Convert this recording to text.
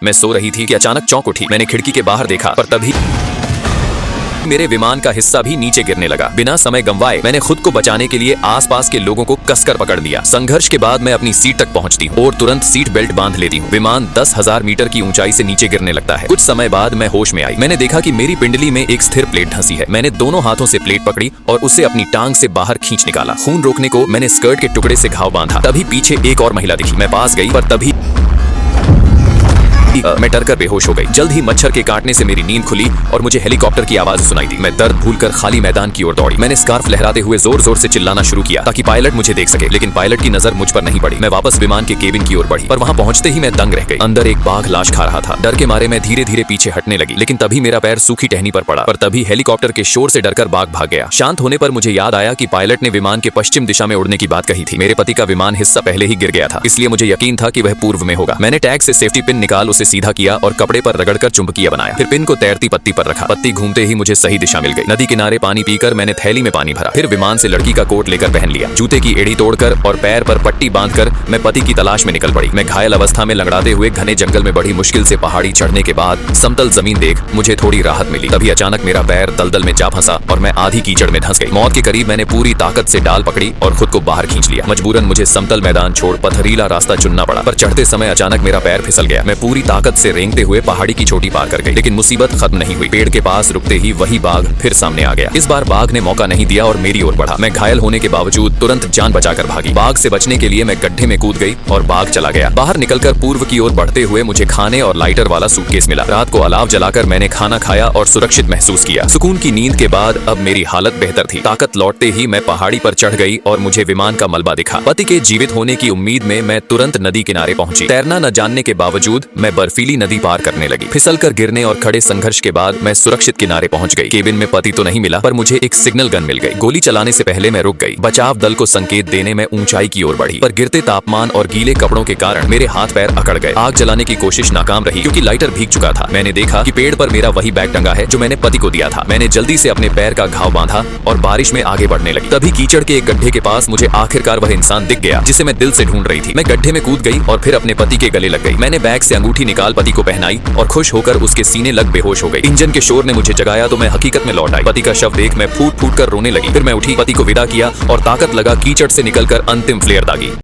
मैं सो रही थी कि अचानक चौंक उठी। मैंने खिड़की के बाहर देखा, पर तभी मेरे विमान का हिस्सा भी नीचे गिरने लगा। बिना समय गंवाए मैंने खुद को बचाने के लिए आसपास के लोगों को कसकर पकड़ लिया। संघर्ष के बाद मैं अपनी सीट तक पहुंचती हूँ और तुरंत सीट बेल्ट बांध लेती हूँ। विमान 10,000 मीटर की ऊंचाई से नीचे गिरने लगता है। कुछ समय बाद मैं होश में आई। मैंने देखा कि मेरी पिंडली में एक स्थिर प्लेट धंसी है। मैंने दोनों हाथों से प्लेट पकड़ी और उसे अपनी टांग से बाहर खींच निकाला। खून रोकने को मैंने स्कर्ट के टुकड़े से घाव बांधा। तभी पीछे एक और महिला दिखी। मैं पास गई, पर तभी मैं डरकर बेहोश हो गई। जल्द ही मच्छर के काटने से मेरी नींद खुली और मुझे हेलीकॉप्टर की आवाज सुनाई दी। मैं दर्द भूलकर खाली मैदान की ओर दौड़ी। मैंने स्कार्फ लहराते हुए जोर जोर से चिल्लाना शुरू किया ताकि पायलट मुझे देख सके, लेकिन पायलट की नजर मुझ पर नहीं पड़ी। मैं वापस विमान के केबिन की ओर बढ़ी, पर वहां पहुंचते ही मैं दंग रह गई। अंदर एक बाघ लाश खा रहा था। डर के मारे मैं धीरे धीरे पीछे हटने लगी, लेकिन तभी मेरा पैर सूखी टहनी पर पड़ा। पर तभी हेलीकॉप्टर के शोर से डरकर बाघ भाग गया। शांत होने पर मुझे याद आया कि पायलट ने विमान के पश्चिम दिशा में उड़ने की बात कही थी। मेरे पति का विमान हिस्सा पहले ही गिर गया था, इसलिए मुझे यकीन था कि वह पूर्व में होगा। मैंने टैग से सेफ्टी पिन निकाल उसे सीधा किया और कपड़े पर रगड़कर चुंबकीय बनाया। फिर पिन को तैरती पत्ती पर रखा। पत्ती घूमते ही मुझे सही दिशा मिल गई। नदी किनारे पानी पीकर मैंने थैली में पानी भरा। फिर विमान से लड़की का कोट लेकर पहन लिया। जूते की एड़ी तोड़कर और पैर पर पट्टी बांधकर मैं पति की तलाश में निकल पड़ी। मैं घायल अवस्था में लंगड़ाते हुए घने जंगल में बड़ी मुश्किल से पहाड़ी चढ़ने के बाद समतल जमीन देख मुझे थोड़ी राहत मिली। तभी अचानक मेरा पैर दलदल में जा फंसा और मैं आधी कीचड़ में धंस गई। मौत के करीब मैंने पूरी ताकत से डाल पकड़ी और खुद को बाहर खींच लिया। मजबूरन मुझे समतल मैदान छोड़ पथरीला रास्ता चुनना पड़ा, पर चढ़ते समय अचानक मेरा पैर फिसल गया। मैं पूरी ताकत से रेंगते हुए पहाड़ी की चोटी पार कर गई, लेकिन मुसीबत खत्म नहीं हुई। पेड़ के पास रुकते ही वही बाघ फिर सामने आ गया। इस बार बाघ ने मौका नहीं दिया और मेरी ओर बढ़ा। मैं घायल होने के बावजूद तुरंत जान बचाकर भागी। बाघ से बचने के लिए मैं गड्ढे में कूद गई और बाघ चला गया। बाहर निकलकर पूर्व की ओर बढ़ते हुए मुझे खाने और लाइटर वाला सूटकेस मिला। रात को अलाव जलाकर मैंने खाना खाया और सुरक्षित महसूस किया। सुकून की नींद के बाद अब मेरी हालत बेहतर थी। ताकत लौटते ही मैं पहाड़ी पर चढ़ गई और मुझे विमान का मलबा दिखा। पति के जीवित होने की उम्मीद में मैं तुरंत नदी किनारे पहुंची। तैरना न जानने के बावजूद मैं बर्फीली नदी पार करने लगी। फिसलकर गिरने और खड़े संघर्ष के बाद मैं सुरक्षित किनारे पहुंच गई। केबिन में पति तो नहीं मिला, पर मुझे एक सिग्नल गन मिल गई। गोली चलाने से पहले मैं रुक गई। बचाव दल को संकेत देने में ऊंचाई की ओर बढ़ी, पर गिरते तापमान और गीले कपड़ों के कारण मेरे हाथ पैर अकड़ गए। आग जलाने की कोशिश नाकाम रही क्योंकि लाइटर भीग चुका था। मैंने देखा कि पेड़ पर मेरा वही बैग टंगा है जो मैंने पति को दिया था। मैंने जल्दी से अपने पैर का घाव बांधा और बारिश में आगे बढ़ने लगी। तभी कीचड़ के एक गड्ढे के पास मुझे आखिरकार वह इंसान दिख गया जिसे मैं दिल से ढूंढ रही थी। मैं गड्ढे में कूद गई और फिर अपने पति के गले लग गई। मैंने बैग से अंगूठी निकाल पति को पहनाई और खुश होकर उसके सीने लग बेहोश हो गई। इंजन के शोर ने मुझे जगाया तो मैं हकीकत में लौट आई। पति का शव देख मैं फूट फूट कर रोने लगी। फिर मैं उठी, पति को विदा किया और ताकत लगा कीचड़ से निकलकर अंतिम फ्लेयर दागी।